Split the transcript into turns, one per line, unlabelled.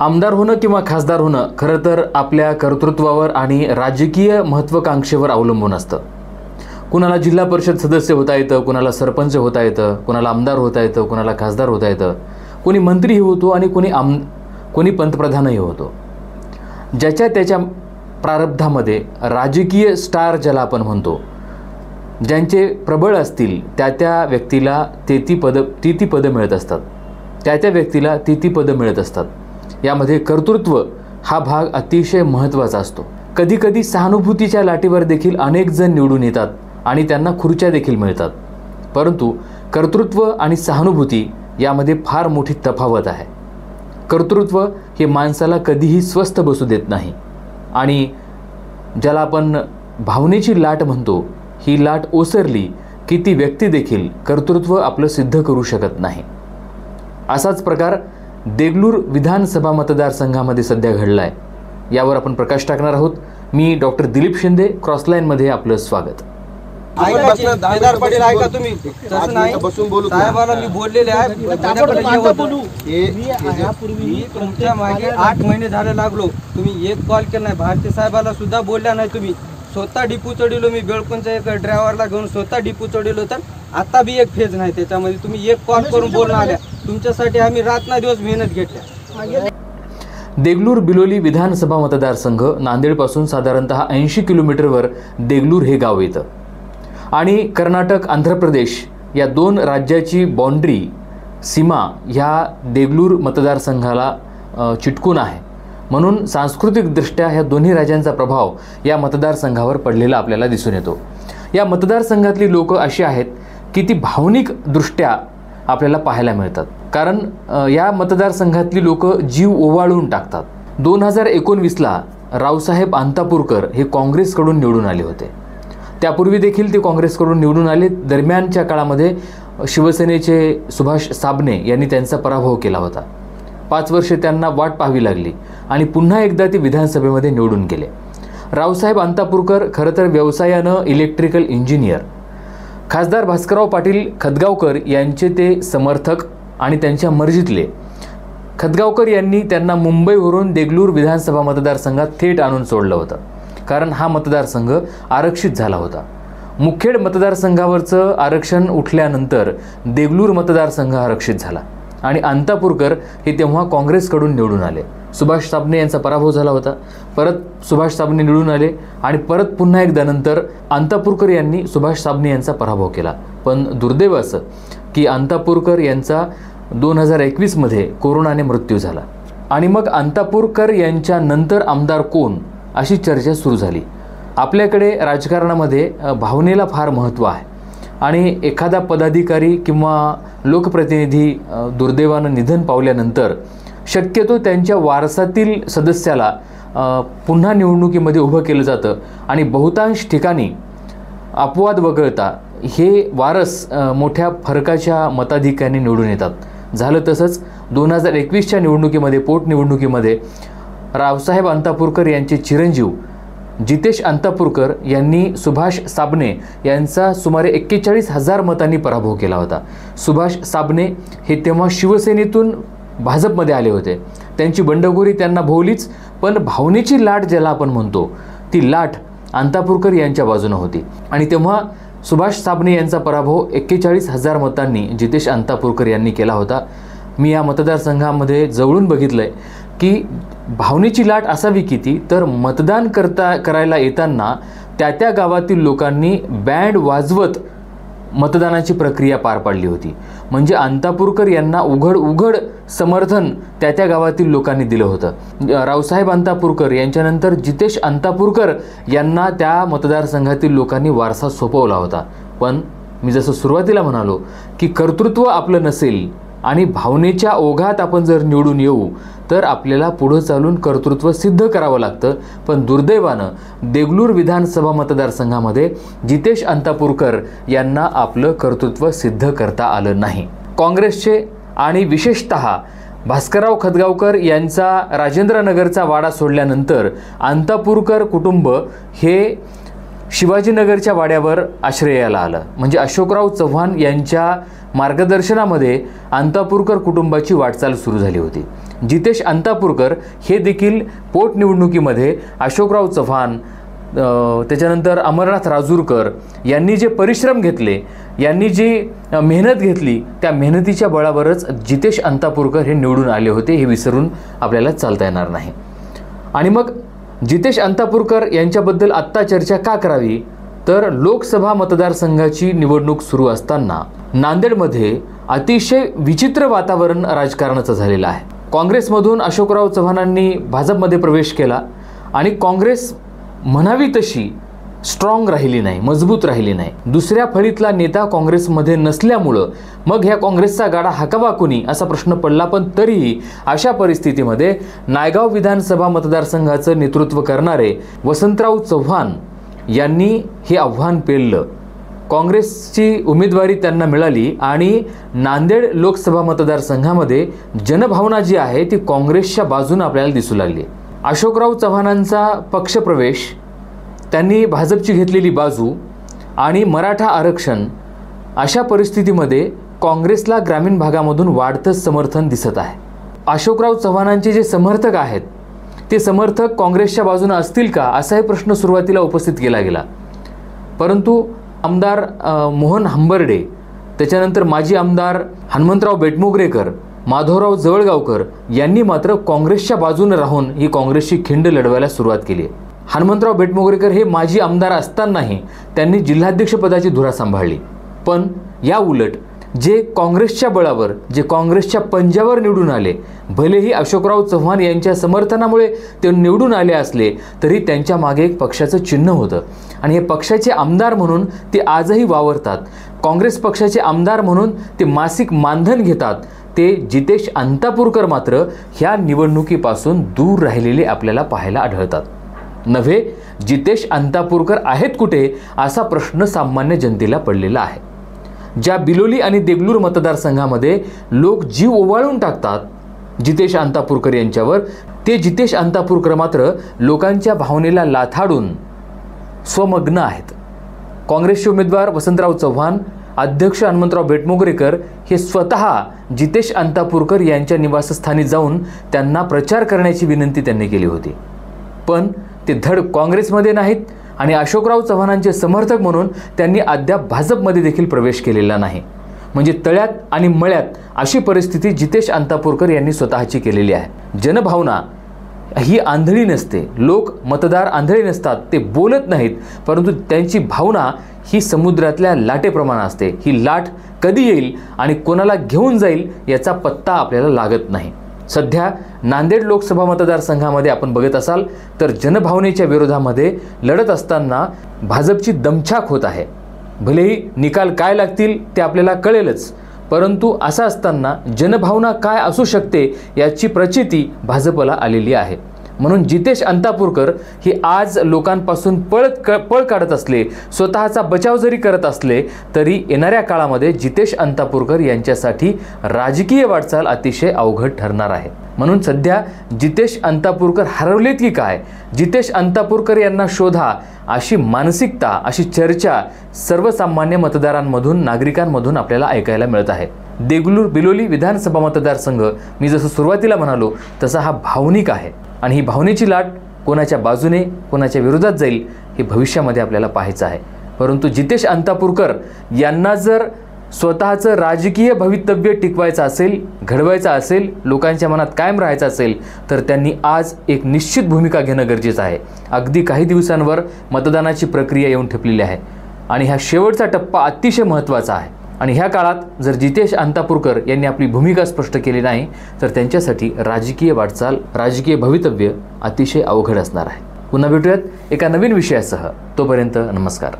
आमदार होणं किंवा खासदार होणं खरं तर आपल्या कर्तृत्वावर आणि राजकीय महत्त्वाकांक्षेवर अवलंबून असतं। कुणाला जिल्हा परिषद सदस्य होता येतं, कुणाला सरपंच होता येतं, कुणाला आमदार होता येतं, कुणाला खासदार होता येतं, कोणी मंत्रीही होतो आणि कोणी पंतप्रधानही होतो। ज्याच्या त्याच्या प्रारब्धामध्ये राजकीय स्टार ज्याला आपण म्हणतो, ज्यांचे प्रबळ असतील त्या व्यक्तीला ती पदं मिळत असतात, त्या व्यक्तीला ती पदं मिळत असतात। यामध्ये कर्तृत्व हा भाग अतिशय महत्त्वाचा असतो। कधी कधी सहानुभूतीच्या लाटेवर देखील अनेक जण निवडून येतात आणि त्यांना खुर्च्या देखील मिळतात, परंतु कर्तृत्व आणि सहानुभूती यामध्ये फार मोठी तफावत आहे। कर्तृत्व हे माणसाला कधीही स्वस्थ बसू देत नाही आणि ज्याला आपण भावनेची लाट म्हणतो, ही लाट ओसरली की ती व्यक्ती देखील कर्तृत्व आपलं सिद्ध करू शकत नाही। असाच प्रकार देगलूर विधानसभा मतदारसंघामध्ये सध्या घडला आहे। यावर आपण प्रकाश टाकणार आहोत। मी डॉक्टर दिलीप शिंदे, क्रॉसलाईनमध्ये आपलं स्वागत।
ऐका तुम्ही तसं नाही, साहेबाला मी बोललेले आहे, मी तुमच्या मागे 8 महिने झाले लागलो, तुम्ही एक कॉल केला नाही। भारती साहेबाला सुद्धा बोलल्या नाही तुम्ही, स्वतः डिपू चढिलो, मी बेळकोनच्या एक ड्रायव्हरला घेऊन स्वतः डिपू चढिलो, तर आता बी एक फेज नाही त्याच्यामध्ये। तुम्ही एक कॉल करून बोलून आल्या, तुमच्यासाठी आम्ही रात ना दिवस मेहनत घेतल्या।
देगलूर बिलोली विधानसभा मतदारसंघ नांदेडपासून साधारणतः 80 किलोमीटरवर देगलूर हे गाव येतं आणि कर्नाटक आंध्र प्रदेश या दोन राज्याची बाउंड्री सीमा ह्या देगलूर मतदारसंघाला चिटकून आहे। म्हणून सांस्कृतिकदृष्ट्या ह्या दोन्ही राज्यांचा प्रभाव या मतदारसंघावर पडलेला आपल्याला दिसून येतो। या मतदारसंघातली लोक अशी आहेत की ती भावनिकदृष्ट्या आपल्याला पाहायला मिळतात, कारण या मतदारसंघातली लोक जीव ओवाळून टाकतात। 2019ला रावसाहेब अंतापूरकर हे काँग्रेसकडून निवडून आले होते, त्यापूर्वी देखील ते काँग्रेसकडून निवडून आले। दरम्यानच्या काळामध्ये शिवसेनेचे सुभाष साबणे यांनी त्यांचा पराभव केला होता। 5 वर्षे त्यांना वाट पाहावी लागली आणि पुन्हा एकदा ते विधानसभेमध्ये निवडून गेले। रावसाहेब अंतापूरकर खरं तर व्यवसायानं इलेक्ट्रिकल इंजिनियर, खासदार भास्करराव पाटील खदगावकर यांचे ते समर्थक आणि त्यांच्या मर्जीतले। खदगावकर यांनी त्यांना मुंबईवरून देगलूर विधानसभा मतदारसंघात थेट आणून सोडलं होतं, कारण हा मतदारसंघ आरक्षित झाला होता। मुखेड मतदारसंघावरचं आरक्षण उठल्यानंतर देगलूर मतदारसंघ आरक्षित झाला आणि अंतापूरकर हे तेव्हा काँग्रेसकडून निवडून आले। सुभाष साबणे यांचा पराभव झाला होता, परत सुभाष साबणे निवडून आले आणि परत पुन्हा एकदा नंतर अंतापूरकर यांनी सुभाष साबणे यांचा पराभव केला। पण दुर्दैव असं की अंतापूरकर यांचा 2021मध्ये कोरोनाने मृत्यू झाला आणि मग अंतापूरकर यांच्या नंतर आमदार कोण अशी चर्चा सुरू झाली। आपल्याकडे राजकारणामध्ये भावनेला फार महत्त्व आहे आणि एखादा पदाधिकारी किंवा लोकप्रतिनिधी दुर्दैवानं निधन पावल्यानंतर शक्यतो त्यांच्या वारसातील सदस्याला पुन्हा निवडणुकीमध्ये उभं केलं जातं आणि बहुतांश ठिकाणी अपवाद वगळता हे वारस मोठ्या फरकाच्या मताधिक्याने निवडून येतात। झालं तसंच 2021च्या निवडणुकीमध्ये, पोटनिवडणुकीमध्ये रावसाहेब अंतापूरकर यांचे चिरंजीव जितेश अंतापूरकर यांनी सुभाष साबणे यांचा सुमारे 41,000 मतांनी पराभव केला होता। सुभाष साबणे हे तेव्हा शिवसेनेतून भाजपमध्ये आले होते, त्यांची बंडखोरी त्यांना भोवलीच, पण भावनेची लाट ज्याला आपण म्हणतो ती लाट अंतापूरकर यांच्या बाजूने होती आणि तेव्हा सुभाष साबणे यांचा पराभव 41,000 मतांनी जितेश अंतापूरकर यांनी केला होता। मी या मतदारसंघामध्ये जवळून बघितलंय की भावनेची लाट असावी किती, तर मतदान करायला येताना त्या गावातील लोकांनी बँड वाजवत मतदानाची प्रक्रिया पार पाडली होती। म्हणजे अंतापूरकर यांना उघड समर्थन त्या गावातील लोकांनी दिलं होतं। रावसाहेब अंतापूरकर यांच्यानंतर जितेश अंतापूरकर यांना त्या मतदारसंघातील लोकांनी वारसा सोपवला होता। पण मी जसं सुरुवातीला म्हणालो की कर्तृत्व आपलं नसेल आणि भावनेच्या ओघात आपण जर निवडून येऊ तर आपल्याला पुढे चालून कर्तृत्व सिद्ध करावं लागतं। पण दुर्दैवानं देगलूर विधानसभा मतदारसंघामध्ये जितेश अंतापूरकर यांना आपलं कर्तृत्व सिद्ध करता आलं नाही। काँग्रेसचे आणि विशेषतः भास्करराव खदगावकर यांचा राजेंद्रनगरचा वाडा सोडल्यानंतर अंतापूरकर कुटुंब हे शिवाजीनगरच्या वाड्यावर आश्रयाला आलं. म्हणजे अशोकराव चव्हाण यांच्या मार्गदर्शनामध्ये अंतापूरकर कुटुंबाची वाटचाल सुरू झाली होती. जितेश अंतापूरकर हे देखील पोटनिवडणुकीमध्ये अशोकराव चव्हाण, त्याच्यानंतर अमरनाथ राजूरकर यांनी जे परिश्रम घेतले, यांनी जी मेहनत घेतली, त्या मेहनतीच्या बळावरच जितेश अंतापूरकर हे निवडून आले होते. हे विसरून आपल्याला चालता येणार नाही. आणि मग जितेश अंतापूरकर यांच्याबद्दल आत्ता चर्चा का करावी, तर लोकसभा मतदारसंघाची निवडणूक सुरू असताना नांदेडमध्ये अतिशय विचित्र वातावरण राजकारणाचं झालेलं आहे. काँग्रेसमधून अशोकराव चव्हाणांनी भाजपमध्ये प्रवेश केला आणि काँग्रेस म्हणावी तशी स्ट्रॉंग राहिली नाही, मजबूत राहिली नाही. दुसऱ्या फळीतला नेता काँग्रेसमध्ये नसल्यामुळं मग ह्या काँग्रेसचा गाडा हाकावा कोणी असा प्रश्न पडला. पण तरीही अशा परिस्थितीमध्ये नायगाव विधानसभा मतदारसंघाचं नेतृत्व करणारे वसंतराव चव्हाण यांनी हे आव्हान पेललं. काँग्रेसची उमेदवारी त्यांना मिळाली आणि नांदेड लोकसभा मतदारसंघामध्ये जनभावना जी आहे ती काँग्रेसच्या बाजूने आपल्याला दिसू लागली. अशोकराव चव्हाणांचा पक्षप्रवेश, त्यांनी भाजपची घेतलेली बाजू आणि मराठा आरक्षण, अशा परिस्थितीमध्ये काँग्रेसला ग्रामीण भागामधून वाढतं समर्थन दिसत आहे. अशोकराव चव्हाणांचे जे समर्थक आहेत ते समर्थक काँग्रेसच्या बाजूने असतील का असाही प्रश्न सुरुवातीला उपस्थित केला गेला. परंतु आमदार मोहन हंबर्डे, त्याच्यानंतर माजी आमदार हनुमंतराव बेटमोगरेकर, माधवराव जवळगावकर यांनी मात्र काँग्रेसच्या बाजूने राहून ही काँग्रेसची खिंड लढवायला सुरुवात केली. हनुमंतराव बेटमोगरेकर हे माजी आमदार असतानाही त्यांनी जिल्हाध्यक्षपदाची धुरा सांभाळली. पण या उलट जे काँग्रेसच्या बळावर, जे काँग्रेसच्या पंजावर निवडून आले, भलेही अशोकराव चव्हाण यांच्या समर्थनामुळे ते निवडून आले असले तरी त्यांच्या मागे एक पक्षाचं चिन्ह होतं आणि हे पक्षाचे आमदार म्हणून ते आजही वावरतात. काँग्रेस पक्षाचे आमदार म्हणून ते मासिक मानधन घेतात. ते जितेश अंतापूरकर मात्र ह्या निवडणुकीपासून दूर राहिलेले आपल्याला पाहायला आढळतात. नव्हे, जितेश अंतापूरकर आहेत कुठे असा प्रश्न सामान्य जनतेला पडलेला आहे. ज्या बिलोली आणि देगलूर मतदारसंघामध्ये लोक जीव ओवाळून टाकतात जितेश अंतापूरकर यांच्यावर, ते जितेश अंतापूरकर मात्र लोकांच्या भावनेला लाथाडून स्वमग्न आहेत. काँग्रेसचे उमेदवार वसंतराव चव्हाण, अध्यक्ष हनुमंतराव बेटमोगरेकर हे स्वतः जितेश अंतापूरकर यांच्या निवासस्थानी जाऊन त्यांना प्रचार करण्याची विनंती त्यांनी केली होती. पण ते धड काँग्रेसमध्ये नाहीत आणि अशोकराव चव्हाणांचे समर्थक म्हणून त्यांनी अद्याप भाजपमध्ये देखील प्रवेश केलेला नाही. म्हणजे तळ्यात आणि मळ्यात अशी परिस्थिती जितेश अंतापूरकर यांनी स्वतःची केलेली आहे. जनभावना ही आंधळी नसते, लोक मतदार आंधळे नसतात, ते बोलत नाहीत, परंतु त्यांची भावना ही समुद्रातल्या लाटेप्रमाणे असते. ही लाट कधी येईल आणि कोणाला घेऊन जाईल याचा पत्ता आपल्याला लागत नाही. सध्या नांदेड लोकसभा मतदारसंघामध्ये आपण बघत असाल तर जनभावनेच्या विरोधामध्ये लढत असताना भाजपची दमछाक होत आहे. भलेही निकाल काय लागतील ते आपल्याला कळेलच, परंतु असं असताना जनभावना काय असू शकते याची प्रचिती भाजपला आलेली आहे. म्हणून जितेश अंतापूरकर हे आज लोकांपासून पळ काढत असले, स्वतःचा बचाव जरी करत असले तरी येणाऱ्या काळामध्ये जितेश अंतापूरकर यांच्यासाठी राजकीय वाटचाल अतिशय अवघड ठरणार आहे. म्हणून सध्या जितेश अंतापूरकर हरवलेत की काय, जितेश अंतापूरकर यांना शोधा अशी मानसिकता, अशी चर्चा सर्वसामान्य मतदारांमधून, नागरिकांमधून आपल्याला ऐकायला मिळत आहे. देगलूर बिलोली विधानसभा मतदारसंघ मी जसं सुरुवातीला म्हणालो तसा हा भावनिक आहे आणि ही भावनेची लाट कोणाच्या बाजूने, कोणाच्या विरोधात जाईल हे भविष्यामध्ये आपल्याला पाहायचं आहे. परंतु जितेश अंतापूरकर यांना जर स्वतःचं राजकीय भवितव्य टिकवायचं असेल, घडवायचं असेल, लोकांच्या मनात कायम राहायचं असेल तर त्यांनी आज एक निश्चित भूमिका घेणं गरजेचं आहे. अगदी काही दिवसांवर मतदानाची प्रक्रिया येऊन ठेपलेली आहे आणि हा शेवटचा टप्पा अतिशय महत्त्वाचा आहे. आणि ह्या काळात जर जितेश अंतापूरकर यांनी आपली भूमिका स्पष्ट केली नाही तर त्यांच्यासाठी राजकीय वाटचाल, राजकीय भवितव्य अतिशय अवघड असणार आहे. पुन्हा भेटूयात एका नवीन विषयासह. तोपर्यंत नमस्कार.